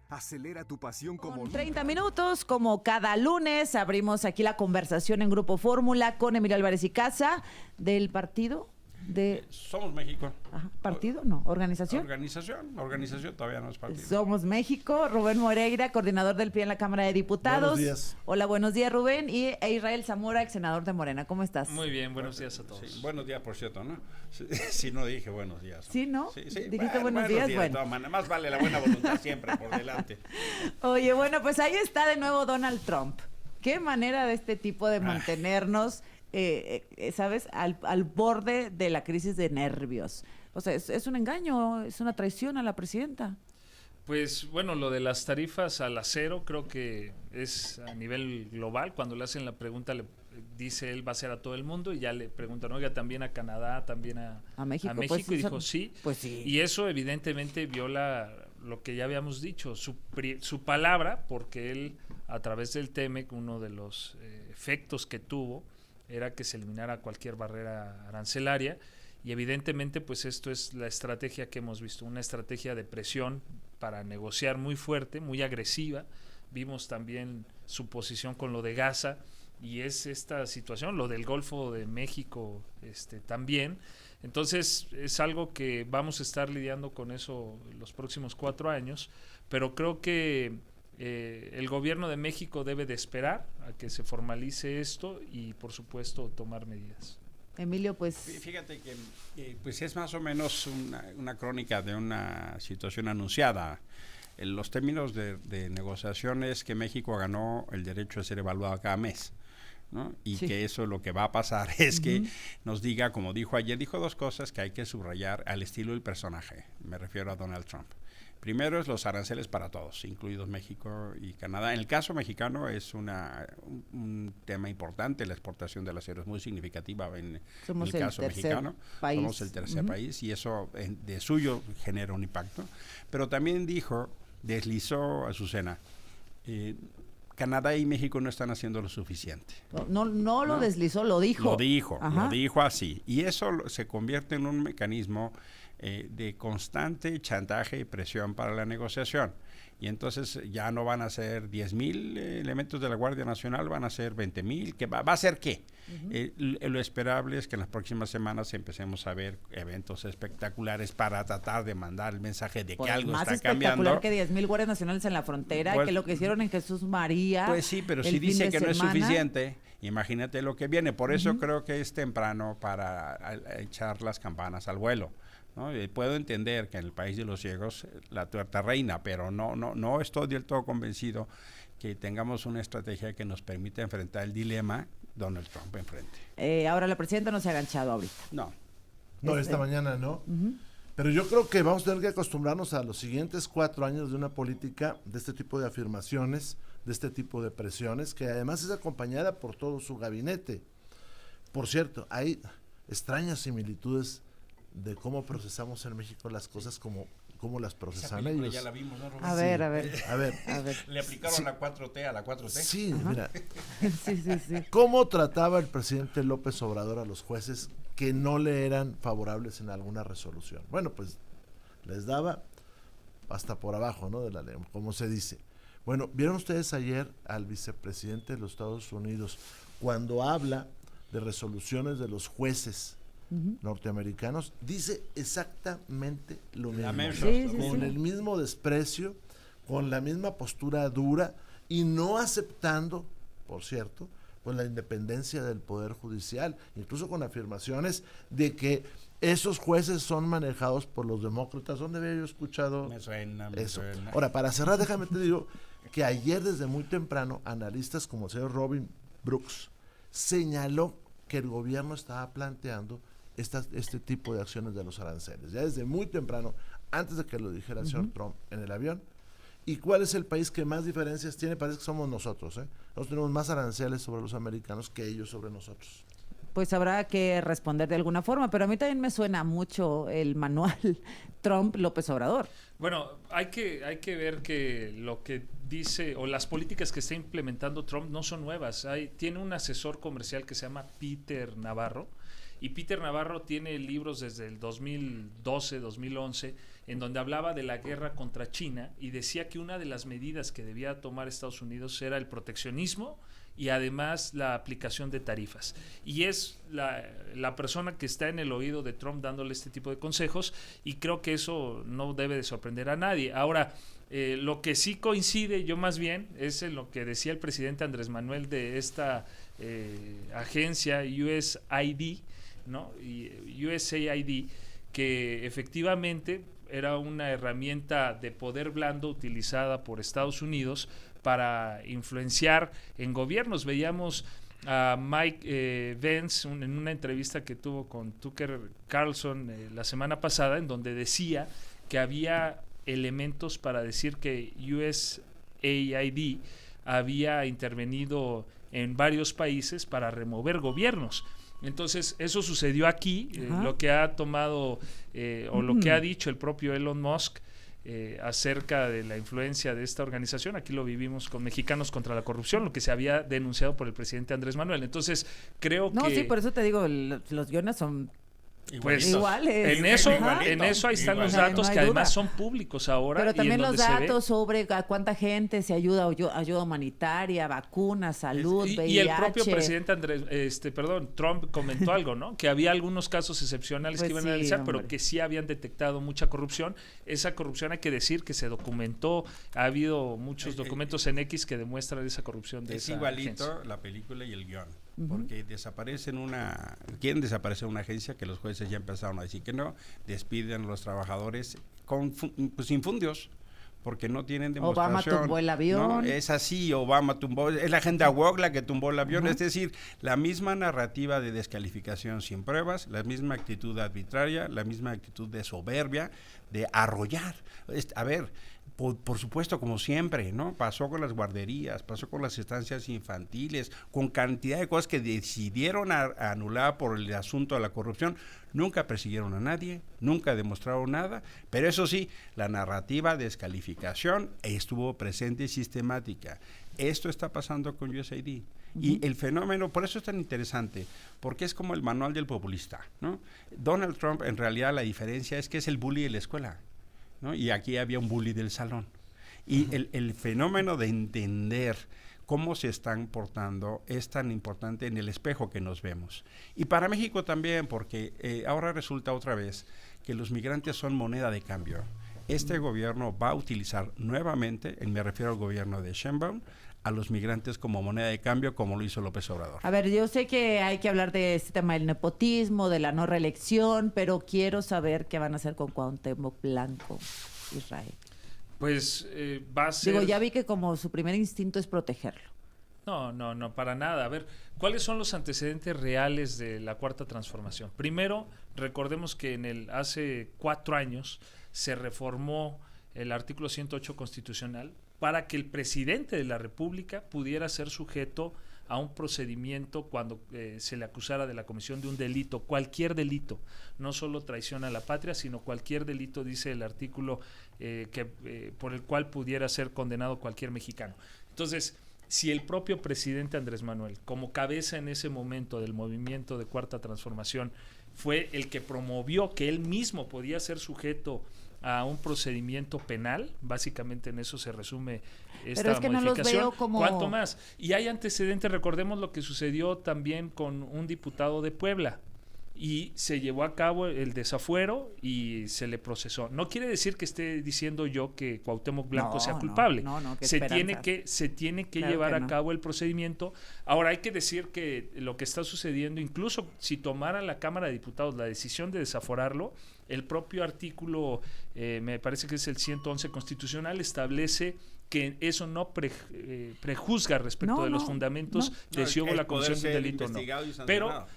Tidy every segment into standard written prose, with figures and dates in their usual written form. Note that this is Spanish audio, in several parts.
Acelera tu pasión como 30 minutos, como cada lunes, abrimos aquí la conversación en Grupo Fórmula con Emilio Álvarez y Casa del partido de... Somos México. Ajá, ¿partido? No, ¿organización? Organización todavía no es partido. Somos México. Rubén Moreira, coordinador del PRI en la Cámara de Diputados. Buenos días. Hola, buenos días, Rubén. Y Israel Zamora, ex senador de Morena. ¿Cómo estás? Muy bien, buenos días a todos. Sí, buenos días, por cierto, ¿no? Sí, no dije buenos días. ¿Sí, no? Sí. ¿Dijiste buenos días? De todas maneras, más vale la buena voluntad siempre por delante. Oye, bueno, pues ahí está de nuevo Donald Trump. Qué manera de este tipo de mantenernos, ¿sabes? Al borde de la crisis de nervios. O sea, es un engaño, es una traición a la presidenta. Pues bueno, lo de las tarifas al acero creo que es a nivel global. Cuando le hacen la pregunta, le dice él va a ser a todo el mundo y ya le preguntan, oiga, también a Canadá, también a México pues, y dijo sí. Pues sí. Y eso evidentemente viola lo que ya habíamos dicho, su palabra, porque él a través del TEMEC, uno de los efectos que tuvo era que se eliminara cualquier barrera arancelaria. Y evidentemente pues esto es la estrategia que hemos visto, una estrategia de presión para negociar muy fuerte, muy agresiva. Vimos también su posición con lo de Gaza y es esta situación, lo del Golfo de México también. Entonces es algo que vamos a estar lidiando con eso los próximos 4 años, pero creo que el gobierno de México debe de esperar a que se formalice esto y por supuesto tomar medidas. Emilio, pues... Fíjate que pues es más o menos una crónica de una situación anunciada. En los términos de negociación es que México ganó el derecho a ser evaluado cada mes, ¿no? Y sí, que eso lo que va a pasar es que nos diga, como dijo ayer, dijo 2 cosas que hay que subrayar al estilo del personaje. Me refiero a Donald Trump. Primero es los aranceles para todos, incluidos México y Canadá. En el caso mexicano es un tema importante, la exportación del acero es muy significativa en el caso mexicano. Somos el tercer país y eso de suyo genera un impacto. Pero también deslizó Azucena, Canadá y México no están haciendo lo suficiente. No lo deslizó, lo dijo. Lo dijo así. Y eso se convierte en un mecanismo de constante chantaje y presión para la negociación. Y entonces ya no van a ser 10,000 elementos de la Guardia Nacional, van a ser 20,000. ¿Va a ser qué? Lo esperable es que en las próximas semanas empecemos a ver eventos espectaculares para tratar de mandar el mensaje de que algo está cambiando. Más espectacular que 10,000 guardias nacionales en la frontera, pues, que lo que hicieron en Jesús María. Pues sí, pero si dice que no es suficiente, imagínate lo que viene. Por eso creo que es temprano para echar las campanas al vuelo, ¿no? Puedo entender que en el país de los ciegos la tuerta reina, pero no estoy del todo convencido que tengamos una estrategia que nos permita enfrentar el dilema Donald Trump enfrente. Ahora la presidenta no se ha agachado ahorita. No, esta mañana no. Pero yo creo que vamos a tener que acostumbrarnos a los siguientes 4 años de una política de este tipo de afirmaciones, de este tipo de presiones, que además es acompañada por todo su gabinete. Por cierto, hay extrañas similitudes de cómo procesamos en México las cosas como las procesan ellos. Ya la vimos, ¿no, Rubén? A ver. Le aplicaron la 4T a la 4T. Sí, mira. Sí. ¿Cómo trataba el presidente López Obrador a los jueces que no le eran favorables en alguna resolución? Bueno, pues les daba hasta por abajo, ¿no? De la ley, como se dice. Bueno, ¿vieron ustedes ayer al vicepresidente de los Estados Unidos cuando habla de resoluciones de los jueces norteamericanos? Dice exactamente lo mismo, con el mismo desprecio, con la misma postura dura y no aceptando, por cierto, pues la independencia del Poder Judicial, incluso con afirmaciones de que esos jueces son manejados por los demócratas. ¿Dónde había yo escuchado eso? Ahora, para cerrar, déjame te digo que ayer desde muy temprano, analistas como el señor Robin Brooks señaló que el gobierno estaba planteando este tipo de acciones de los aranceles, ya desde muy temprano, antes de que lo dijera el señor Trump en el avión. ¿Y cuál es el país que más diferencias tiene? Parece que somos nosotros, Nosotros tenemos más aranceles sobre los americanos que ellos sobre nosotros. Pues habrá que responder de alguna forma, pero a mí también me suena mucho el manual Trump-López Obrador. Bueno, hay que ver que lo que dice o las políticas que está implementando Trump no son nuevas. Tiene un asesor comercial que se llama Peter Navarro Y Peter Navarro tiene libros desde el 2012, 2011, en donde hablaba de la guerra contra China y decía que una de las medidas que debía tomar Estados Unidos era el proteccionismo y además la aplicación de tarifas. Y es la persona que está en el oído de Trump dándole este tipo de consejos, y creo que eso no debe de sorprender a nadie. Ahora, lo que sí coincide, yo más bien, es en lo que decía el presidente Andrés Manuel de esta agencia USAID, ¿no? Y USAID, que efectivamente era una herramienta de poder blando utilizada por Estados Unidos para influenciar en gobiernos. Veíamos a Mike Pence en una entrevista que tuvo con Tucker Carlson la semana pasada, en donde decía que había elementos para decir que USAID había intervenido en varios países para remover gobiernos. Entonces, eso sucedió aquí, lo que ha tomado o lo que ha dicho el propio Elon Musk acerca de la influencia de esta organización. Aquí lo vivimos con Mexicanos contra la Corrupción, lo que se había denunciado por el presidente Andrés Manuel. Entonces, creo que... No, sí, por eso te digo, los guiones son... Pues iguales. en eso ahí están los datos, que además son públicos ahora. Pero también los datos ve sobre a cuánta gente se ayuda, ayuda humanitaria, vacunas, salud, VIH. Y el propio presidente Trump comentó algo, ¿no? Que había algunos casos excepcionales Pues que iban a sí, analizar, hombre. pero que sí habían detectado mucha corrupción. Esa corrupción hay que decir que se documentó. Ha habido muchos documentos en X que demuestran esa corrupción de es esa igualito agencia. la película y el guión. Porque quieren desaparecer una agencia que los jueces ya empezaron a decir que no, despiden a los trabajadores pues infundios, porque no tienen demostración. Obama tumbó el avión. ¿No? Es así, Obama tumbó, es la agenda woke la que tumbó el avión, es decir, la misma narrativa de descalificación sin pruebas, la misma actitud arbitraria, la misma actitud de soberbia, de arrollar. A ver, por supuesto, como siempre, ¿no? Pasó con las guarderías, pasó con las estancias infantiles, con cantidad de cosas que decidieron anular por el asunto de la corrupción. Nunca persiguieron a nadie, nunca demostraron nada, pero eso sí, la narrativa de descalificación estuvo presente y sistemática. Esto está pasando con USAID. Y el fenómeno, por eso es tan interesante, porque es como el manual del populista, ¿no? Donald Trump, en realidad, la diferencia es que es el bully de la escuela, ¿no? Y aquí había un bully del salón. Y el fenómeno de entender cómo se están portando es tan importante en el espejo que nos vemos. Y para México también, porque ahora resulta otra vez que los migrantes son moneda de cambio. Este gobierno va a utilizar nuevamente, me refiero al gobierno de Sheinbaum, a los migrantes como moneda de cambio, como lo hizo López Obrador. A ver, yo sé que hay que hablar de este tema del nepotismo, de la no reelección, pero quiero saber qué van a hacer con Cuauhtémoc Blanco, Israel. Pues va a ser... Digo, ya vi que como su primer instinto es protegerlo. No, para nada. A ver, ¿cuáles son los antecedentes reales de la Cuarta Transformación? Primero, recordemos que hace 4 años se reformó el artículo 108 constitucional para que el presidente de la República pudiera ser sujeto a un procedimiento cuando se le acusara de la comisión de un delito, cualquier delito, no solo traición a la patria, sino cualquier delito, dice el artículo, por el cual pudiera ser condenado cualquier mexicano. Entonces, si el propio presidente Andrés Manuel, como cabeza en ese momento del movimiento de Cuarta Transformación, fue el que promovió que él mismo podía ser sujeto a un procedimiento penal, básicamente en eso se resume esta Pero es que modificación. no los veo como... ¿Cuánto más? Y hay antecedentes, recordemos lo que sucedió también con un diputado de Puebla, y se llevó a cabo el desafuero y se le procesó. No quiere decir que esté diciendo yo que Cuauhtémoc Blanco sea culpable. No, se tiene que Claro llevar que a no. cabo el procedimiento. Ahora hay que decir que lo que está sucediendo, incluso si tomara la Cámara de Diputados la decisión de desaforarlo, el propio artículo, me parece que es el 111 constitucional, establece que eso no prejuzga respecto de los fundamentos de si hubo la comisión de un delito o no. Pero,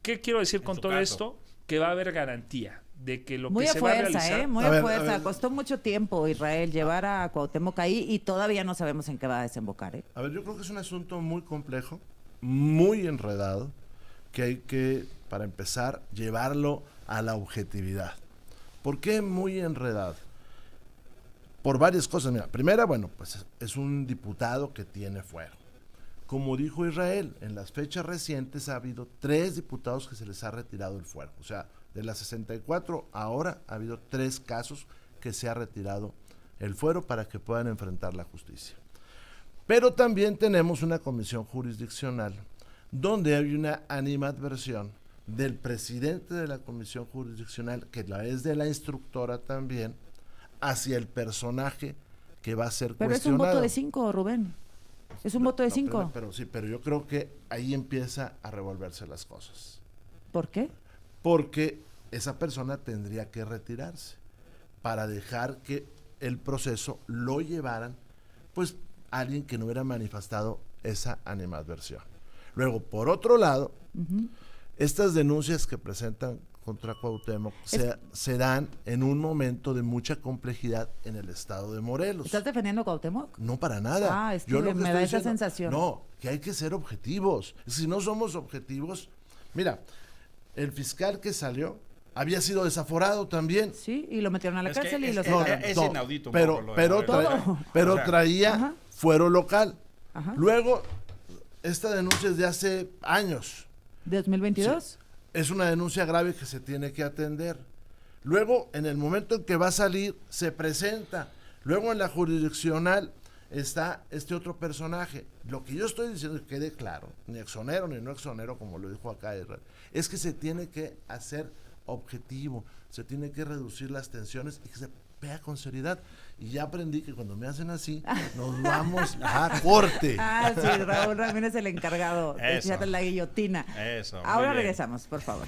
¿qué quiero decir con todo esto? Que va a haber garantía de que lo Muy que a se va a fuerza, realizar... muy A a ver, fuerza. a ver. Costó mucho tiempo, Israel, llevar a Cuauhtémoc ahí y todavía no sabemos en qué va a desembocar, ¿eh? A ver, yo creo que es un asunto muy complejo, muy enredado, que hay que, para empezar, llevarlo a la objetividad. ¿Por qué muy enredado? Por varias cosas. Mira, primera, bueno, pues es un diputado que tiene fuero. como dijo Israel, en las fechas recientes ha habido 3 diputados que se les ha retirado el fuero. O sea, de las 64 ahora ha habido 3 casos que se ha retirado el fuero para que puedan enfrentar la justicia. Pero también tenemos una comisión jurisdiccional donde hay una animadversión del presidente de la comisión jurisdiccional, que la es de la instructora también, hacia el personaje que va a ser Pero cuestionado. es un voto de 5, Rubén. Es un voto de 5. Pero yo creo que ahí empieza a revolverse las cosas. ¿Por qué? Porque esa persona tendría que retirarse para dejar que el proceso lo llevaran, pues, alguien que no hubiera manifestado esa animadversión. Luego, por otro lado, estas denuncias que presentan contra Cuauhtémoc se dan en un momento de mucha complejidad en el estado de Morelos. ¿Estás defendiendo a Cuauhtémoc? No, para nada. Ah, es que Yo lo que me estoy da esa diciendo, sensación. No, que hay que ser objetivos. Si no somos objetivos, mira, el fiscal que salió había sido desaforado también. Sí, y lo metieron a la Es que cárcel y es- lo es- sacaron. es No, inaudito un pero, poco lo de pero, Morelos, Todo. pero O sea, traía Ajá. fuero local. Ajá. Luego, esta denuncia es de hace años. ¿De 2022? Es una denuncia grave que se tiene que atender. Luego, en el momento en que va a salir, se presenta. Luego, en la jurisdiccional está este otro personaje. Lo que yo estoy diciendo, que quede claro, ni exonero ni no exonero, como lo dijo acá Israel, es que se tiene que hacer objetivo, se tiene que reducir las tensiones y que se vea con seriedad. Y ya aprendí que cuando me hacen así, nos vamos a corte. Ah, sí, Raúl Ramírez es el encargado de Eso. echarte la guillotina. Eso, muy Ahora bien. regresamos, por favor.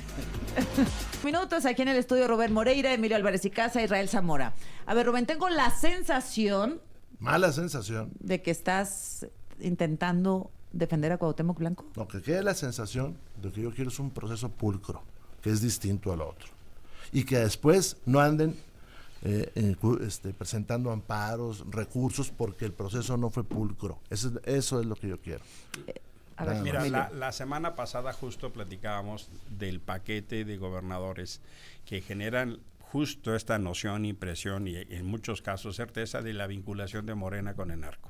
Minutos aquí en el estudio Rubén Moreira, Emilio Álvarez y Casa, Israel Zamora. A ver, Rubén, tengo la sensación Mala sensación. de que estás intentando defender a Cuauhtémoc Blanco. Lo que quede la sensación de que yo quiero es un proceso pulcro, que es distinto al otro. Y que después no anden presentando amparos, recursos, porque el proceso no fue pulcro. Eso es lo que yo quiero. A ver, Mira, Emilio. la semana pasada justo platicábamos del paquete de gobernadores que generan justo esta noción, impresión y en muchos casos certeza de la vinculación de Morena con el narco.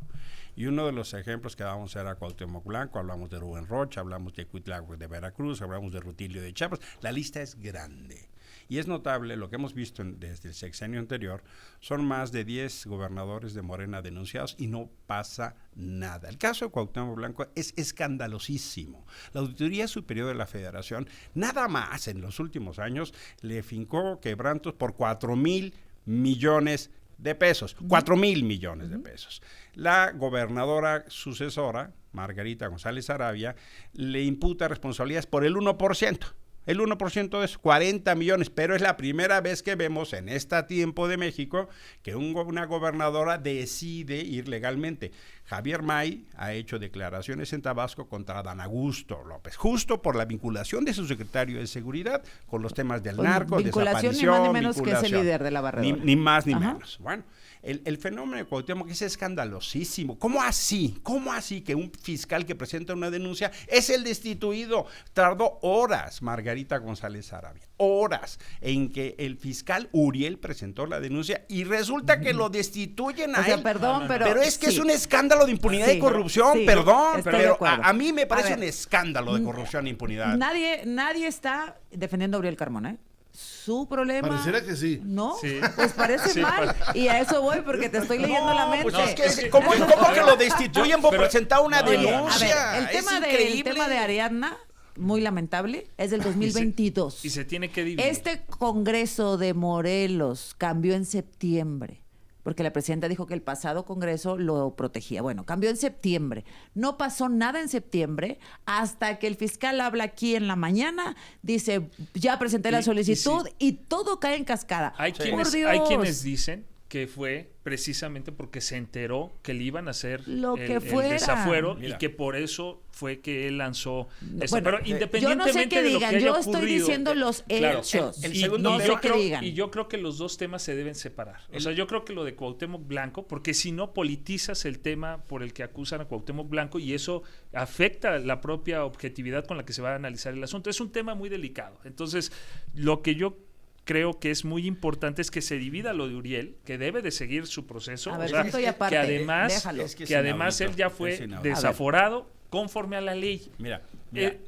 Y uno de los ejemplos que dábamos era Cuauhtémoc Blanco, hablamos de Rubén Rocha, hablamos de Cuitláhuac de Veracruz, hablamos de Rutilio de Chiapas. La lista es grande. Y es notable, lo que hemos visto desde el sexenio anterior, son más de 10 gobernadores de Morena denunciados y no pasa nada. El caso de Cuauhtémoc Blanco es escandalosísimo. La Auditoría Superior de la Federación, nada más en los últimos años, le fincó quebrantos por 4,000 millones de pesos. 4,000 millones de pesos. La gobernadora sucesora, Margarita González Arabia, le imputa responsabilidades por el 1%. El 1% es 40 millones, pero es la primera vez que vemos en este tiempo de México que una gobernadora decide ir legalmente. Javier May ha hecho declaraciones en Tabasco contra Dan Augusto López, justo por la vinculación de su secretario de Seguridad con los temas del Con narco, vinculación, desaparición, ni más ni menos que es el vinculación. líder de la barredora. Ni más ni Ajá. menos. Bueno, el fenómeno de Cuauhtémoc es escandalosísimo. ¿Cómo así? ¿Cómo así que un fiscal que presenta una denuncia es el destituido? Tardó horas Margarita González Arabia, horas en que el fiscal Uriel presentó la denuncia y resulta que lo destituyen a O sea, él. perdón, pero... Pero es que sí. es un escándalo de impunidad Sí, y corrupción, sí, perdón, estoy de pero acuerdo. a mí me parece A ver, un escándalo de corrupción e impunidad. Nadie está defendiendo a Uriel Carmona, ¿eh? Su problema... Pareciera que sí. No, Sí. pues parece Sí, mal. Y a eso voy porque te estoy leyendo la mente. Pues es que, es que- ¿cómo que lo destituyen por pero- presentar una no, Oye, denuncia? a ver, el Es tema, increíble. el tema de Ariadna, muy lamentable, es del 2022. Y se tiene que dividir. Este Congreso de Morelos cambió en septiembre, porque la presidenta dijo que el pasado Congreso lo protegía. Bueno, cambió en septiembre. No pasó nada en septiembre hasta que el fiscal habla aquí en la mañana, dice, ya presenté la Y solicitud sí. y todo cae en cascada. Hay Por quienes, Dios. hay quienes dicen que fue precisamente porque se enteró que le iban a hacer Lo que el fuera. desafuero Mira. y que por eso fue que él lanzó eso. Bueno, Pero yo independientemente no sé qué de lo digan, que haya yo estoy ocurrido, diciendo los claro, hechos. el y segundo no tema- sé yo qué creo, digan. y yo creo que los dos temas se deben separar. O sea, yo creo que lo de Cuauhtémoc Blanco, porque si no politizas el tema por el que acusan a Cuauhtémoc Blanco y eso afecta la propia objetividad con la que se va a analizar el asunto. Es un tema muy delicado. Entonces, lo que yo creo que es muy importante es que se divida lo de Uriel, que debe de seguir su proceso. A ver, o sea, punto y aparte, que además, déjalo. Es que es que además inaudito, él ya es fue inaudito. desaforado conforme a la ley. Mira.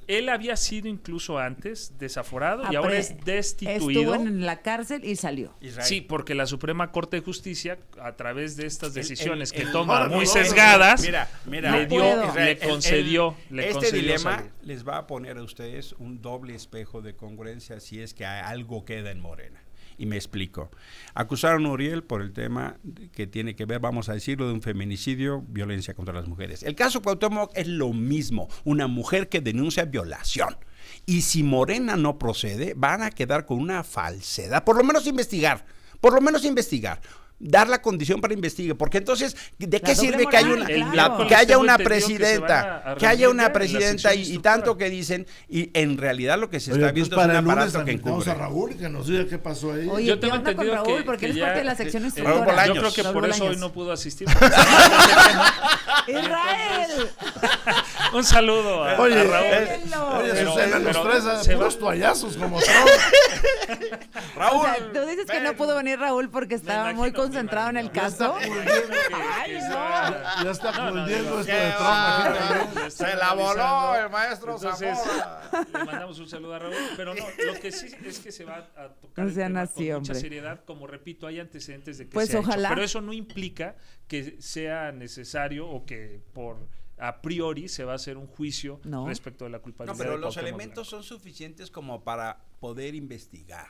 Él había sido incluso antes desaforado y ahora es destituido. Estuvo en la cárcel y salió. Israel. Sí, porque la Suprema Corte de Justicia, a través de estas decisiones que el- toma ahora, muy no, sesgadas, Mira, le No puedo. le concedió. Este dilema salir. les va a poner a ustedes un doble espejo de congruencia si es que algo queda en Morena. Y me explico. Acusaron a Uriel por el tema que tiene que ver, vamos a decirlo, de un feminicidio, violencia contra las mujeres. El caso Cuauhtémoc es lo mismo, una mujer que denuncia violación. Y si Morena no procede, van a quedar con una falsedad, por lo menos investigar. Dar la condición para investigue, porque entonces, ¿de qué La doble sirve que haya moral, una, claro. que haya una Tengo entendido que se van presidenta, a que haya reunir una ya en la presidenta sección y tanto instructora? que dicen, y en realidad lo que se Oye, está pues viendo es para un el lunes aparato que invitamos encubre. a Raúl y que nos diga qué pasó ahí. Oye, Yo ¿qué tengo onda con entendido Raúl? que- Porque él que es parte ya- de la sección Raúl instructora. Bolaños. Yo creo que Raúl por eso hoy Bolaños. no pudo asistir. ¡Israel! Un saludo a Oye, Raúl. Oye, Pero- Susana, nos pero traes a se puros va- toallazos como Trump. Raúl, O sea, tú dices que no pudo venir Raúl porque estaba muy concentrado en el caso. Ay, no. Ya está No, no, fundiendo digo, esto qué de Trump. bárbaro. imagínate. Se la voló el maestro Entonces, Zamora. le mandamos un saludo a Raúl, pero no, lo que sí es que se va a tocar No el sean tema así, con mucha hombre. seriedad, como repito, hay antecedentes de que Pues se ha hecho, ojalá. pero eso no implica que sea necesario o que por a priori se va a hacer un juicio No. respecto de la No, culpabilidad. pero de los Cuauhtémoc elementos Blanco. son suficientes como para poder investigar.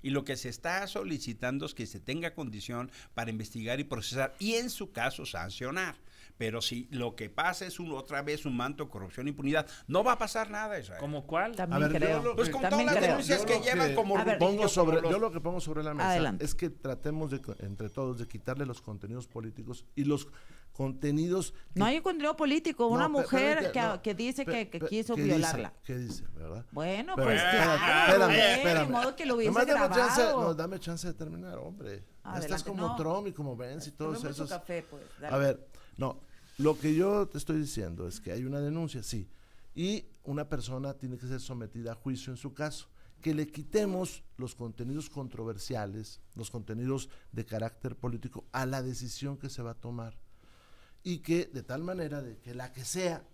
Y lo que se está solicitando es que se tenga condición para investigar y procesar y en su caso sancionar. Pero si lo que pasa es otra vez un manto de corrupción e impunidad, no va a pasar nada, Israel. ¿Como cuál? También A ver, yo creo. lo- Pues con todas También las creo. denuncias Yo que lo llevan que como A ver, rutillo, yo lo que pongo sobre la mesa Adelante. es que tratemos de, entre todos de quitarle los contenidos políticos y los contenidos que- No hay un contenido político. Una No, mujer espérate, que, no. que dice que Pe- quiso ¿qué violarla. dice? ¿Qué dice, verdad? Bueno, Pero pues espérame, claro, espérame, de espérame. modo que lo hubiese Nomás dame chance, grabado. no, dame chance de terminar, hombre. Ya Adelante, estás como no. Trump y como Vence y todos Tomemos su esos. café, pues. Dale. A ver, no, lo que yo te estoy diciendo es que hay una denuncia, sí, y una persona tiene que ser sometida a juicio en su caso. Que le quitemos los contenidos controversiales, los contenidos de carácter político a la decisión que se va a tomar. Y que de tal manera de que la que sea,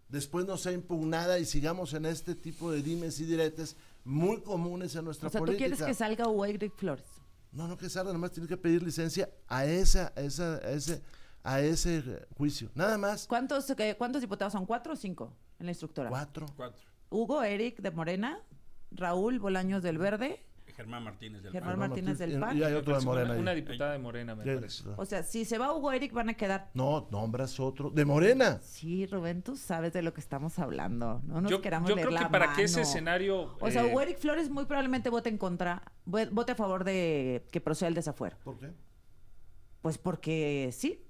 después no sea impugnada y sigamos en este tipo de dimes y diretes muy comunes en nuestra O sea, ¿tú política. quieres que salga Hugo Eric Flores? No, no que salga, nomás tiene que pedir licencia a ese juicio. Nada más. ¿Cuántos diputados son? ¿4 o 5 en la instructora? 4. Hugo Eric de Morena, Raúl Bolaños del Verde. Germán Martínez del Germán PAN. Martínez del PAN. Y hay otro de Morena ahí. Una diputada de Morena, me ¿Qué? parece. O sea, si se va Hugo Eric van a quedar. No, nombras otro. De Morena. Sí, Rubén, tú sabes de lo que estamos hablando. No nos Yo queramos leer creo que la para que ese mano. escenario... O sea, Hugo Eric Flores muy probablemente vote en contra, vote a favor de que proceda el desafuero. ¿Por qué? Pues porque sí.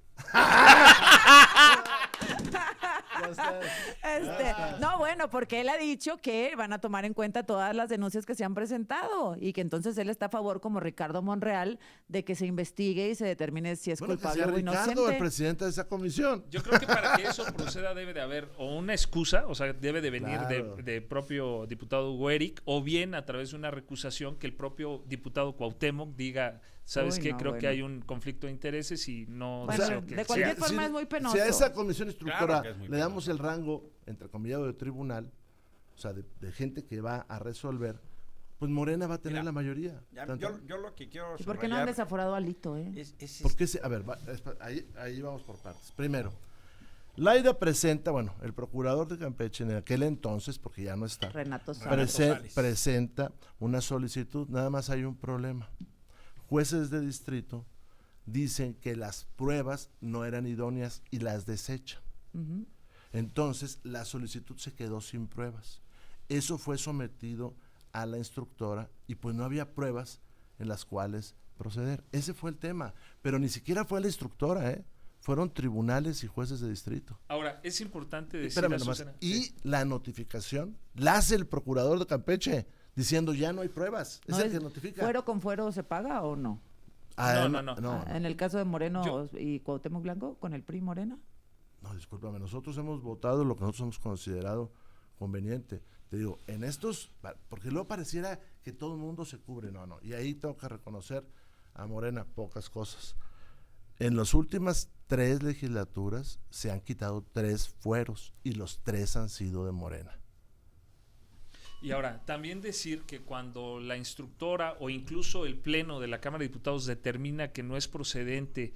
No, bueno, porque él ha dicho que van a tomar en cuenta todas las denuncias que se han presentado y que entonces él está a favor, como Ricardo Monreal, de que se investigue y se determine si es Bueno, que culpable sea o Ricardo, inocente. el presidente de esa comisión. Yo creo que para que eso proceda debe de haber o una excusa, o sea, debe de venir Claro. de propio diputado Hugo Eric, o bien a través de una recusación que el propio diputado Cuauhtémoc diga, ¿sabes Uy, qué? no, Creo que bueno. hay un conflicto de intereses y no Bueno, deseo que de cualquier sea. forma es muy penoso. Si a esa comisión instructora Claro que es muy le damos el rango, entrecomillado, de tribunal, o sea, de gente que va a resolver, pues Morena va a tener Mira, la mayoría. Ya, Tanto- yo lo que quiero ¿Y por qué no han subrayar desaforado a Alito, es ¿Por qué a ver, ahí vamos por partes. Primero, Laida presenta, bueno, el procurador de Campeche en aquel entonces, porque ya no está, Renato Renato Sáenz. Sales. presenta una solicitud, nada más hay un problema. Jueces de distrito dicen que las pruebas no eran idóneas y las desechan. Ujú. Entonces, la solicitud se quedó sin pruebas. Eso fue sometido a la instructora y pues no había pruebas en las cuales proceder. Ese fue el tema, pero ni siquiera fue la instructora, fueron tribunales y jueces de distrito. Ahora, es importante decir Espérame a nomás. Susana- Y sí. la notificación la hace el procurador de Campeche diciendo ya no hay pruebas. No es el es- que notifica. ¿Fuero con fuero se paga o no? No. En el caso de Moreno Yo- y Cuauhtémoc Blanco, con el PRI Morena. No, discúlpame, nosotros hemos votado lo que nosotros hemos considerado conveniente. Te digo, en estos, porque luego pareciera que todo el mundo se cubre, no, y ahí tengo que reconocer a Morena pocas cosas. En las últimas 3 legislaturas se han quitado 3 fueros y los 3 han sido de Morena. Y ahora, también decir que cuando la instructora o incluso el Pleno de la Cámara de Diputados determina que no es procedente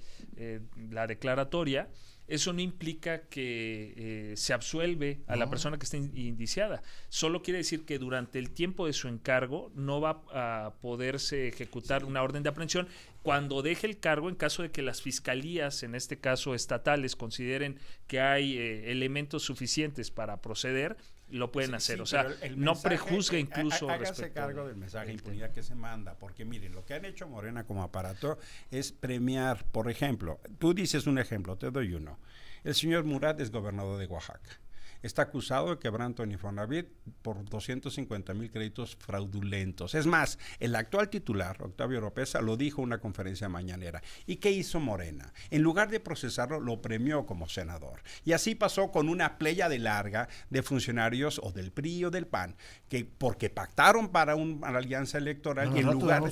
la declaratoria, eso no implica que se absuelve a la persona que está indiciada. Solo quiere decir que durante el tiempo de su encargo no va a poderse ejecutar una orden de aprehensión. Cuando deje el cargo, en caso de que las fiscalías, en este caso estatales, consideren que hay elementos suficientes para proceder, lo pueden hacer. O sea, no prejuzga incluso hágase cargo del mensaje de impunidad que se manda, porque miren, lo que han hecho Morena como aparato es premiar, por ejemplo, tú dices un ejemplo, te doy uno. El señor Murat es gobernador de Oaxaca. Está acusado de quebranto en Infonavit por 250,000 créditos fraudulentos. Es más, el actual titular, Octavio Oropeza, lo dijo en una conferencia mañanera. ¿Y qué hizo Morena? En lugar de procesarlo, lo premió como senador. Y así pasó con una pléyade larga de funcionarios o del PRI o del PAN, que porque pactaron para una alianza electoral y en lugar...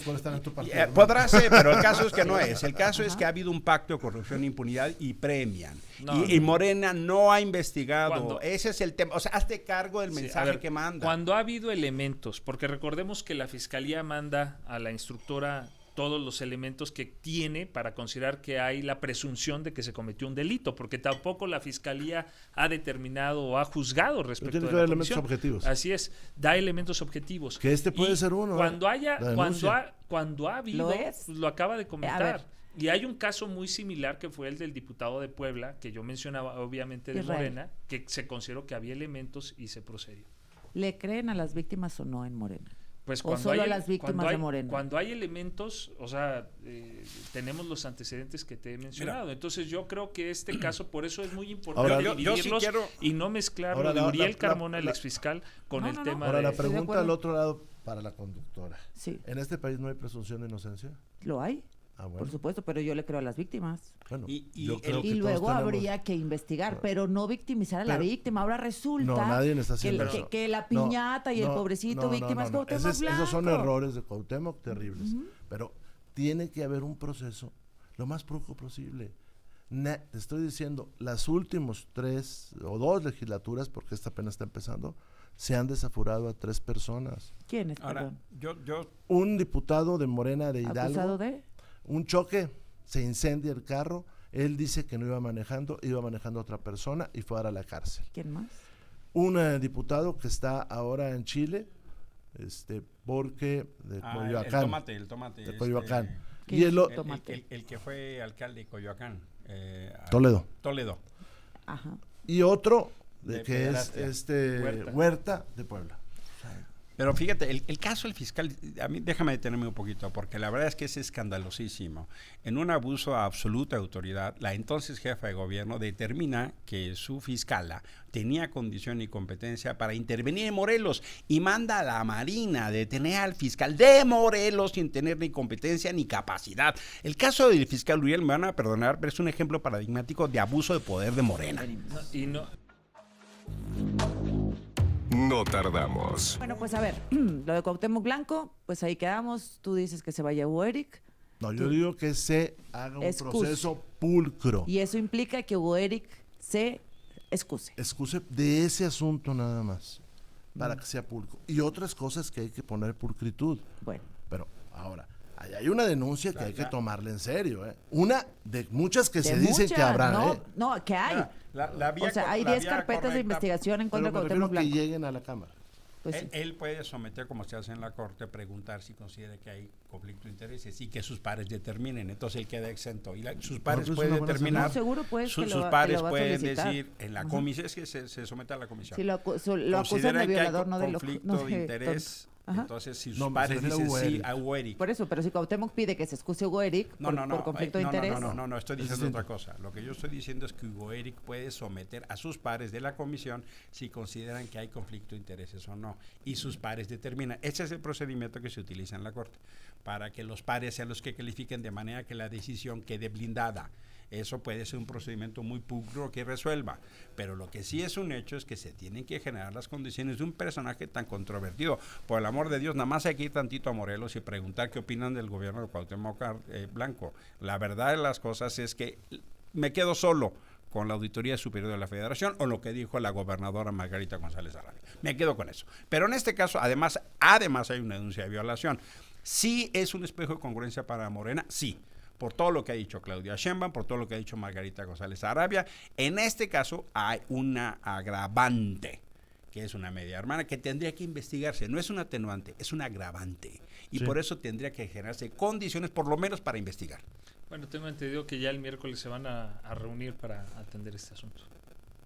podrá ser, pero el caso es que no es. El caso es que ha habido un pacto de corrupción e impunidad y premian. Y Morena no ha investigado. Ese es el tema. O sea, hazte cargo del mensaje que manda. Cuando ha habido elementos, porque recordemos que la Fiscalía manda a la instructora todos los elementos que tiene para considerar que hay la presunción de que se cometió un delito, porque tampoco la Fiscalía ha determinado o ha juzgado respecto a la comisión. Elementos objetivos. Así es, da elementos objetivos. Que puede ser uno. Cuando ha habido, pues lo acaba de comentar. Y hay un caso muy similar que fue el del diputado de Puebla, que yo mencionaba obviamente de Morena, que se consideró que había elementos y se procedió. ¿Le creen a las víctimas o no en Morena? Pues ¿O solo a las víctimas de Morena? Cuando hay elementos, o sea, tenemos los antecedentes que te he mencionado. Mira, entonces yo creo que este caso, por eso es muy importante dividirlos y no mezclar lo de Uriel Carmona, el exfiscal, con el tema de... Ahora, la pregunta al otro lado para la conductora. Sí. ¿En este país no hay presunción de inocencia? Lo hay. Bueno. Por supuesto, pero yo le creo a las víctimas. Bueno, y luego habría que investigar, pero no victimizar a la víctima. Ahora resulta nadie está haciendo que la piñata y el pobrecito víctima es Cuauhtémoc Blanco. Esos son errores de Cuauhtémoc terribles. Pero tiene que haber un proceso lo más poco posible. Te estoy diciendo, las últimas 3 o 2 legislaturas, porque esta apenas está empezando, se han desaforado a 3 personas. ¿Quiénes? Ahora, un diputado de Morena de Hidalgo. ¿Acusado de? Un choque, se incendia el carro, él dice que no iba manejando a otra persona y fue a la cárcel. ¿Quién más? Un diputado que está ahora en Chile, porque de Coyoacán. El tomate. De Coyoacán. Y el que fue alcalde de Coyoacán. Toledo. Ajá. Y otro que es Huerta de Puebla. Pero fíjate, el caso del fiscal, a mí déjame detenerme un poquito, porque la verdad es que es escandalosísimo. En un abuso a absoluta autoridad, la entonces jefa de gobierno determina que su fiscala tenía condición y competencia para intervenir en Morelos y manda a la Marina a detener al fiscal de Morelos sin tener ni competencia ni capacidad. El caso del fiscal Uriel, me van a perdonar, pero es un ejemplo paradigmático de abuso de poder de Morena. No tardamos. Bueno, pues a ver, lo de Cuauhtémoc Blanco, pues ahí quedamos. Tú dices que se vaya Hugo Eric. No, yo digo que se haga un proceso pulcro. Y eso implica que Hugo Eric se excuse. Excuse de ese asunto nada más, para que sea pulcro. Y otras cosas que hay que poner pulcritud. Bueno. Pero ahora, hay una denuncia que hay que tomarla en serio, ¿eh? Una de muchas que se dicen que habrá, No, que hay. Hay 10 carpetas de investigación en contra de Cuauhtémoc Blanco. Que lleguen a la Cámara. Pues él puede someter, como se hace en la Corte, preguntar si considera que hay conflicto de intereses y que sus pares determinen. Entonces él queda exento. Y sus pares pueden determinar. No, seguro pues sus pares pueden decir en la comisión, es que se somete a la comisión. Si lo acusan de violador, no de conflicto de interés. Ajá. Entonces, si sus pares dicen sí a Hugo Eric. Por eso, pero si Cuauhtémoc pide que se excuse Hugo Eric por conflicto de interés. No, estoy diciendo otra cosa. Lo que yo estoy diciendo es que Hugo Eric puede someter a sus pares de la comisión si consideran que hay conflicto de intereses o no. Y sus pares determinan. Ese es el procedimiento que se utiliza en la Corte, para que los pares sean los que califiquen de manera que la decisión quede blindada. Eso puede ser un procedimiento muy pulcro que resuelva, pero lo que sí es un hecho es que se tienen que generar las condiciones de un personaje tan controvertido. Por el amor de Dios, nada más hay que ir tantito a Morelos y preguntar qué opinan del gobierno de Cuauhtémoc Blanco. La verdad de las cosas es que me quedo solo con la Auditoría Superior de la Federación o lo que dijo la gobernadora Margarita González Arabia. Me quedo con eso. Pero en este caso, además hay una denuncia de violación. ¿Sí es un espejo de congruencia para Morena? Sí. Por todo lo que ha dicho Claudia Sheinbaum, por todo lo que ha dicho Margarita González Arabia. En este caso hay una agravante, que es una media hermana, que tendría que investigarse. No es un atenuante, es un agravante. Y Sí. por eso tendría que generarse condiciones, por lo menos, para investigar. Bueno, tengo entendido que ya el miércoles se van a reunir para atender este asunto.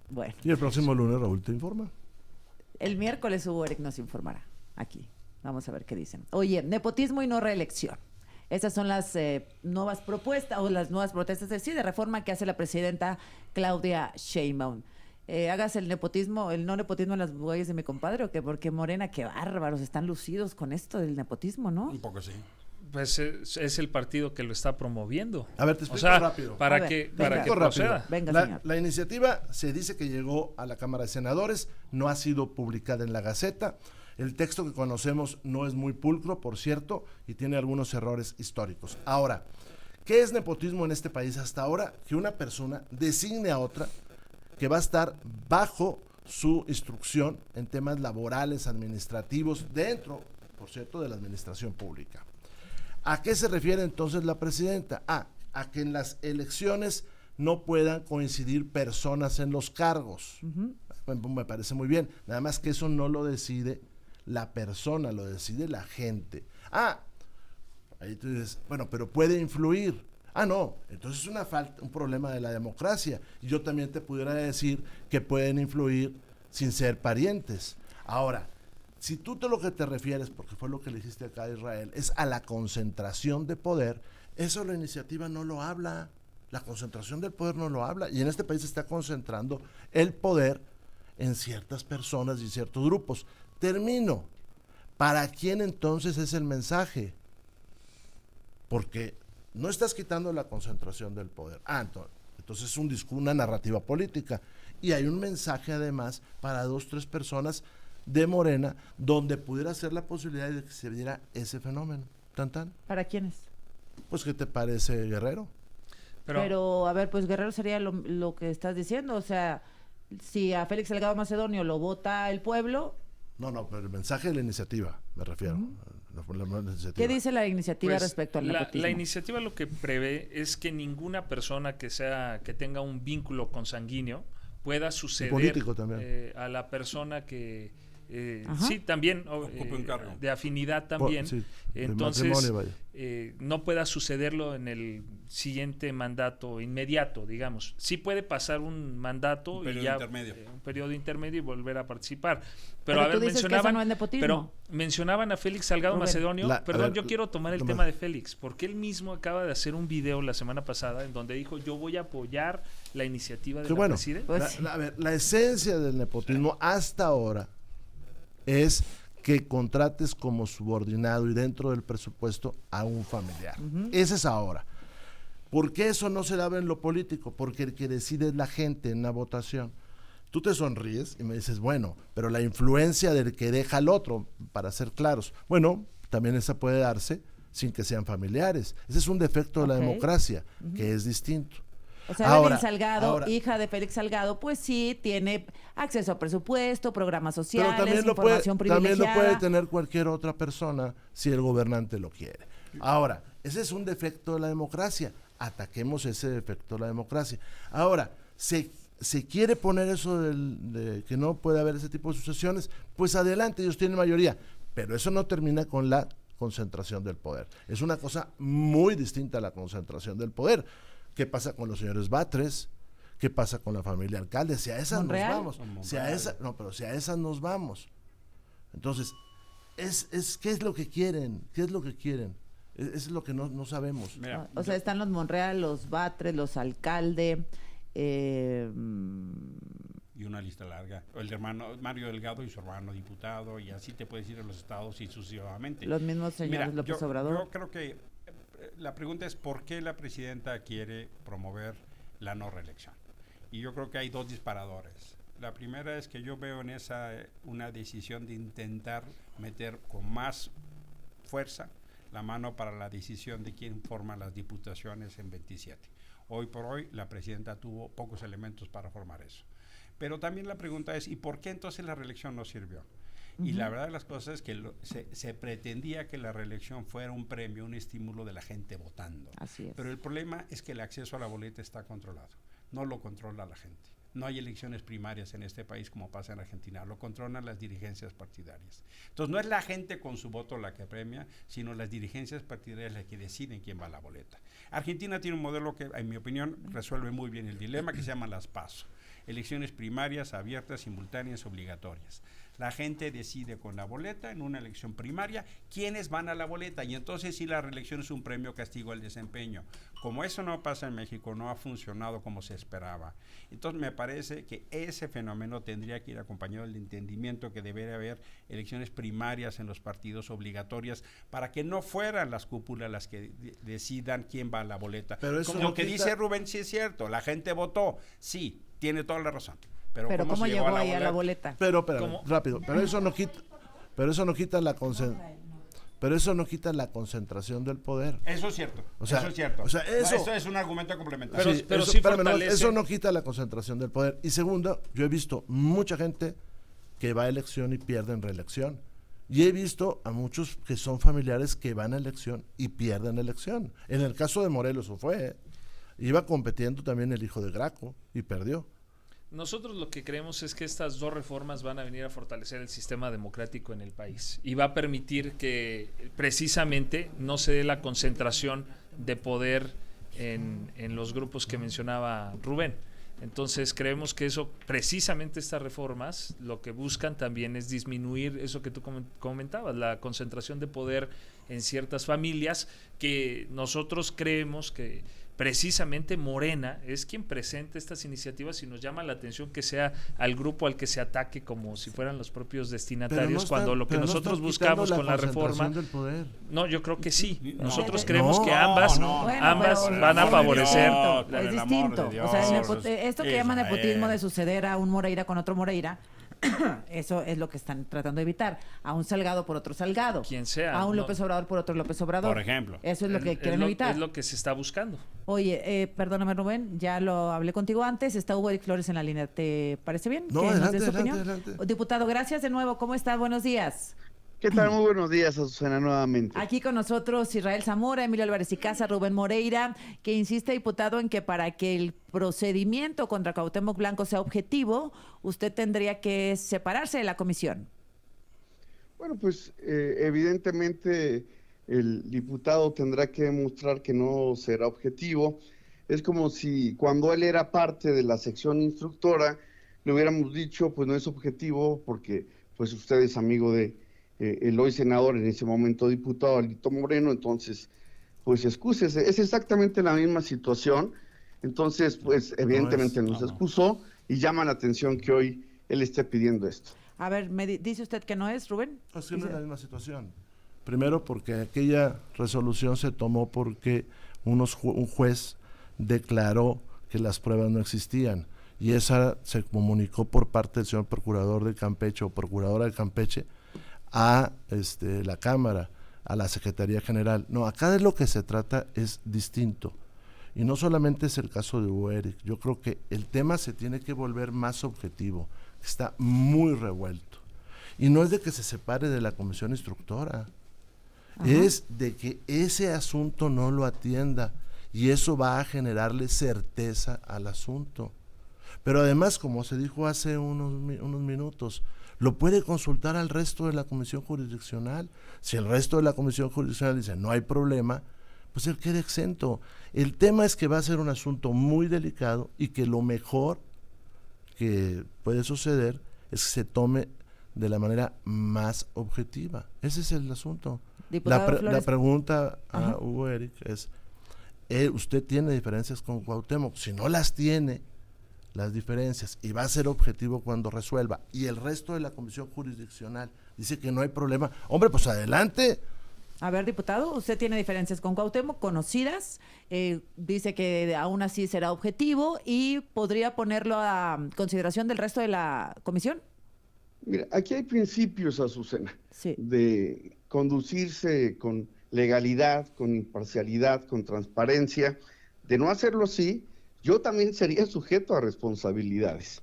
Bueno, Y el próximo lunes Raúl te informa. el miércoles Hugo Eric nos informará aquí. Vamos a ver qué dicen. Oye, nepotismo y no reelección. Esas son las nuevas propuestas o las nuevas protestas de reforma que hace la presidenta Claudia Sheinbaum. Hagas el nepotismo, el no nepotismo en las huellas de mi compadre, ¿o qué? Porque Morena, qué bárbaros, están lucidos con esto del nepotismo, ¿no? Un poco sí. Pues es el partido que lo está promoviendo. A ver, te O explico sea, rápido. A para ver, que, venga. para que Explico rápido. proceda. Venga, señor. La iniciativa se dice que llegó a la Cámara de Senadores, no ha sido publicada en la Gaceta. El texto que conocemos no es muy pulcro, por cierto, y tiene algunos errores históricos. Ahora, ¿qué es nepotismo en este país hasta ahora? Que una persona designe a otra que va a estar bajo su instrucción en temas laborales, administrativos, dentro, por cierto, de la administración pública. ¿A qué se refiere entonces la presidenta? A que en las elecciones no puedan coincidir personas en los cargos. Me parece muy bien. Nada más que eso no lo decide la persona, lo decide la gente. Ahí tú dices, bueno, pero puede influir. No, entonces es una falta, un problema de la democracia. Y yo también te pudiera decir que pueden influir sin ser parientes. Ahora, si tú lo que te refieres, porque fue lo que le dijiste acá a Israel, es a la concentración de poder, eso la iniciativa no lo habla. La concentración del poder no lo habla. Y en este país se está concentrando el poder en ciertas personas y ciertos grupos. Termino. ¿Para quién entonces es el mensaje? Porque no estás quitando la concentración del poder. Entonces es un discurso, una narrativa política. Y hay un mensaje además para 2, 3 personas de Morena donde pudiera ser la posibilidad de que se diera ese fenómeno. Tan. ¿Para quiénes? Pues, ¿qué te parece, Guerrero? Pero, a ver, pues Guerrero sería lo que estás diciendo. O sea, si a Félix Salgado Macedonio lo vota el pueblo. No, pero el mensaje de la iniciativa, me refiero. La iniciativa. ¿Qué dice la iniciativa Pues, respecto al nepotismo? la iniciativa lo que prevé es que ninguna persona que tenga un vínculo consanguíneo pueda suceder político también. a la persona que Ajá. sí también Ocupe un cargo. de afinidad también. Sí, de Entonces matrimonio, vaya. no pueda sucederlo en el siguiente mandato inmediato, digamos. Sí puede pasar un mandato Un periodo y ya intermedio. un periodo intermedio y volver a participar. Pero a tú ver, dices que eso no es nepotismo. pero mencionaban a Félix Salgado Rubén. Macedonio. A Perdón, ver, yo quiero tomar el toma. tema de Félix, porque él mismo acaba de hacer un video la semana pasada en donde dijo, yo voy a apoyar la iniciativa de Qué la bueno. presidenta. Pues, A ver, la esencia del nepotismo hasta ahora es que contrates como subordinado y dentro del presupuesto a un familiar. Ese es ahora. ¿Por qué eso no se da en lo político? Porque el que decide es la gente en la votación. Tú te sonríes y me dices, bueno, pero la influencia del que deja al otro, para ser claros, bueno, también esa puede darse sin que sean familiares. Ese es un defecto de la Ok. democracia, que es distinto. o sea, Ahora, Evelyn Salgado, ahora. hija de Félix Salgado, pues sí, tiene acceso a presupuesto, programas sociales, Pero también lo puede información privilegiada. tener cualquier otra persona si el gobernante lo quiere. Ahora, ese es un defecto de la democracia. Ataquemos ese defecto de la democracia. Ahora, se quiere poner eso de que no puede haber ese tipo de sucesiones, pues adelante, ellos tienen mayoría. Pero eso no termina con la concentración del poder. Es una cosa muy distinta a la concentración del poder. ¿Qué pasa con los señores Batres? ¿Qué pasa con la familia alcalde? Si a esas Monreal. nos vamos. Si a esas nos vamos. Entonces, ¿qué es lo que quieren? ¿Qué es lo que quieren? Eso es lo que no sabemos. Mira, O sea, están los Monreal, los Batres, los Alcalde, y una lista larga. El hermano Mario Delgado y su hermano diputado, y así te puedes ir a los estados y sucesivamente. los mismos señores Mira, López yo Obrador. creo que la pregunta es ¿por qué la presidenta quiere promover la no reelección? Y yo creo que hay 2 disparadores. La primera es que yo veo en esa una decisión de intentar meter con más fuerza la mano para la decisión de quién forma las diputaciones en 27. Hoy por hoy la presidenta tuvo pocos elementos para formar eso. Pero también la pregunta es, ¿y por qué entonces la reelección no sirvió? Y la verdad de las cosas es que se pretendía que la reelección fuera un premio, un estímulo de la gente votando. Así es. Pero el problema es que el acceso a la boleta está controlado. No lo controla la gente. No hay elecciones primarias en este país como pasa en Argentina. Lo controlan las dirigencias partidarias. Entonces no es la gente con su voto la que premia, sino las dirigencias partidarias las que deciden quién va a la boleta. Argentina tiene un modelo que, en mi opinión, resuelve muy bien el dilema, que se llama las PASO. Elecciones primarias, abiertas, simultáneas, obligatorias. La gente decide con la boleta en una elección primaria quiénes van a la boleta, y entonces sí, la reelección es un premio castigo al desempeño. Como eso no pasa en México, no ha funcionado como se esperaba. Entonces me parece que ese fenómeno tendría que ir acompañado del entendimiento que debería haber elecciones primarias en los partidos obligatorias, para que no fueran las cúpulas las que decidan quién va a la boleta. Pero eso como no lo que quita... dice Rubén, sí es cierto, la gente votó, sí, tiene toda la razón. Pero ¿cómo se llegó ahí a la boleta? Pero, espérame, ¿Cómo? rápido, pero eso no quita la concentración del poder. Eso es cierto, O sea, eso es cierto. eso- Esto es un argumento complementario. Pero eso, sí espérame, no, fortalece. eso no quita la concentración del poder. Y segundo, yo he visto mucha gente que va a elección y pierden reelección. Y he visto a muchos que son familiares que van a elección y pierden elección. En el caso de Morelos eso fue, ¿eh? Iba compitiendo también el hijo de Graco y perdió. Nosotros lo que creemos es que estas dos reformas van a venir a fortalecer el sistema democrático en el país y va a permitir que precisamente no se dé la concentración de poder en los grupos que mencionaba Rubén. Entonces creemos que eso, precisamente estas reformas, lo que buscan también es disminuir eso que tú comentabas, la concentración de poder en ciertas familias, que nosotros creemos que precisamente Morena es quien presenta estas iniciativas, y nos llama la atención que sea al grupo al que se ataque como si fueran los propios destinatarios, cuando lo que nosotros buscamos con la reforma... del poder. No, yo creo que sí. No. Nosotros creemos No, que ambas no. ambas Bueno, pero van a es favorecer. distinto, Por es el amor distinto. de O sea, Dios. esto que llaman Israel. nepotismo de suceder a un Moreira con otro Moreira, eso es lo que están tratando de evitar. A un Salgado por otro Salgado. Quien sea, A un no. López Obrador por otro López Obrador. Por ejemplo. Eso es lo que quieren evitar. Es lo que se está buscando. Oye, perdóname Rubén, ya lo hablé contigo antes, está Hugo Eric Flores en la línea, ¿te parece bien? No, que nos adelante, dé su adelante, opinión? adelante. Diputado, gracias de nuevo, ¿cómo está? Buenos días. ¿Qué tal? Muy buenos días, Azucena, nuevamente. Aquí con nosotros Israel Zamora, Emilio Álvarez y Casa, Rubén Moreira, que insiste, diputado, en que para que el procedimiento contra Cuauhtémoc Blanco sea objetivo, usted tendría que separarse de la comisión. Bueno, pues evidentemente el diputado tendrá que demostrar que no será objetivo. Es como si cuando él era parte de la sección instructora le hubiéramos dicho, pues no es objetivo porque pues usted es amigo de el hoy senador, en ese momento diputado Alito Moreno, entonces pues excúsese. Es exactamente la misma situación. Entonces pues evidentemente no se excusó y llama la atención que hoy él esté pidiendo esto. A ver, dice usted que no es, Rubén? Es que no es la misma situación. Primero porque aquella resolución se tomó porque un juez declaró que las pruebas no existían, y esa se comunicó por parte del señor procurador de Campeche o procuradora de Campeche a la Cámara, a la Secretaría General. No, acá de lo que se trata es distinto. Y no solamente es el caso de Hugo Eric, yo creo que el tema se tiene que volver más objetivo, está muy revuelto. Y no es de que se separe de la comisión instructora, es de que ese asunto no lo atienda, y eso va a generarle certeza al asunto. Pero además, como se dijo hace unos minutos, lo puede consultar al resto de la comisión jurisdiccional. Si el resto de la comisión jurisdiccional dice no hay problema, pues él queda exento. El tema es que va a ser un asunto muy delicado y que lo mejor que puede suceder es que se tome de la manera más objetiva. Ese es el asunto. La pregunta a Hugo Eric es, ¿usted tiene diferencias con Cuauhtémoc? Si no las tiene, las diferencias, y va a ser objetivo cuando resuelva, y el resto de la comisión jurisdiccional dice que no hay problema, hombre, pues adelante. A ver, diputado, usted tiene diferencias con Cuauhtémoc conocidas, dice que aún así será objetivo y podría ponerlo a consideración del resto de la comisión. Mira, aquí hay principios, Azucena, Sí. de conducirse con legalidad, con imparcialidad, con transparencia, De no hacerlo así, yo también sería sujeto a responsabilidades.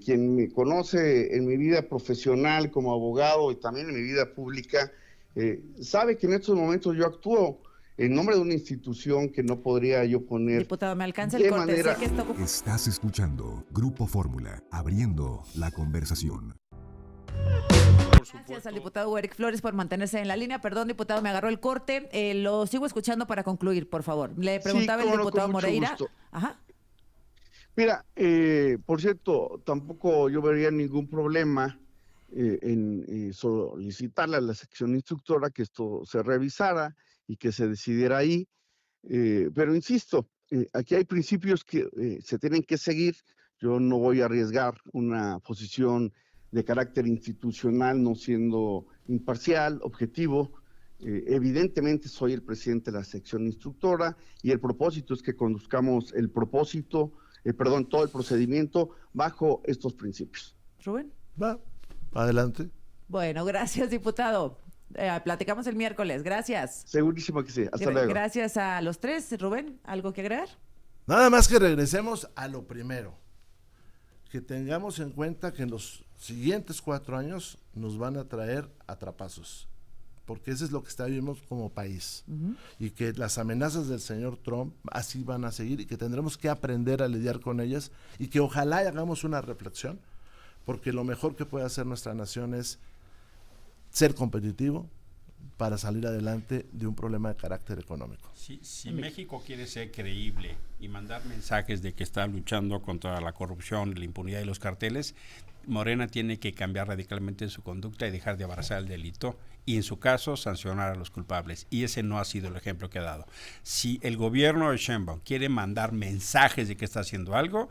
Quien me conoce en mi vida profesional como abogado y también en mi vida pública, sabe que en estos momentos yo actúo en nombre de una institución que no podría yo poner. Diputado, me alcanza el de corte. manera- Sé que está ocupado. Estás escuchando Grupo Fórmula, abriendo la conversación. Por Gracias supuesto. al diputado Eric Flores por mantenerse en la línea. Perdón, diputado, me agarró el corte. Lo sigo escuchando para concluir, por favor. Le preguntaba cómo el no, diputado con mucho Moreira. gusto. Ajá. Mira, por cierto, tampoco yo vería ningún problema en solicitarle a la sección instructora que esto se revisara y que se decidiera ahí. Pero insisto, aquí hay principios que se tienen que seguir. Yo no voy a arriesgar una posición de carácter institucional, no siendo imparcial, objetivo. Evidentemente soy el presidente de la sección instructora y el propósito es que conduzcamos todo el procedimiento bajo estos principios. Rubén. Va, adelante. Bueno, gracias, diputado. Platicamos el miércoles. Gracias. Segurísimo que sí. Hasta luego. Gracias a los tres. Rubén, ¿algo que agregar? Nada más que regresemos a lo primero. Que tengamos en cuenta que en los siguientes 4 años nos van a traer atrapazos. Porque eso es lo que vivimos como país. Y que las amenazas del señor Trump así van a seguir y que tendremos que aprender a lidiar con ellas y que ojalá hagamos una reflexión, porque lo mejor que puede hacer nuestra nación es ser competitivo para salir adelante de un problema de carácter económico. Si México quiere ser creíble y mandar mensajes de que está luchando contra la corrupción, la impunidad y los carteles, Morena tiene que cambiar radicalmente su conducta y dejar de abrazar el delito y, en su caso, sancionar a los culpables. Y ese no ha sido el ejemplo que ha dado. Si el gobierno de Sheinbaum quiere mandar mensajes de que está haciendo algo,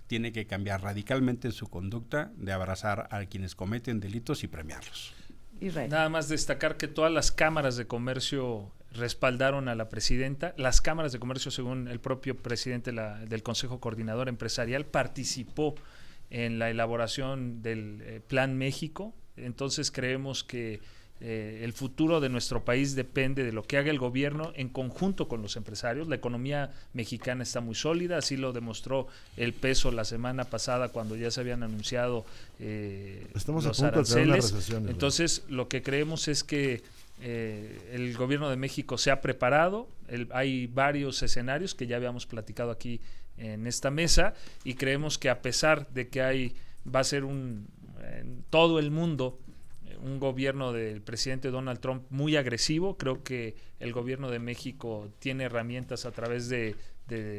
tiene que cambiar radicalmente su conducta de abrazar a quienes cometen delitos y premiarlos. Israel. Nada más destacar que todas las cámaras de comercio respaldaron a la presidenta. Las cámaras de comercio, según el propio presidente del Consejo Coordinador Empresarial, participó en la elaboración del Plan México. Entonces creemos que el futuro de nuestro país depende de lo que haga el gobierno en conjunto con los empresarios. La economía mexicana está muy sólida, así lo demostró el peso la semana pasada cuando ya se habían anunciado Estamos los a punto de tener una aranceles. recesión. Entonces, lo que creemos es que el gobierno de México se ha preparado. Hay varios escenarios que ya habíamos platicado aquí en esta mesa y creemos que a pesar de que va a ser en todo el mundo un gobierno del presidente Donald Trump muy agresivo, creo que el gobierno de México tiene herramientas a través de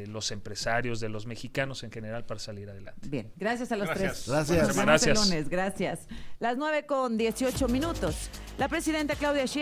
los empresarios, de los mexicanos en general para salir adelante. Bien, gracias a los Gracias. tres. Gracias. Nos vemos el Gracias. lunes, gracias. Las 9:18 minutos. La presidenta Claudia Sheinbaum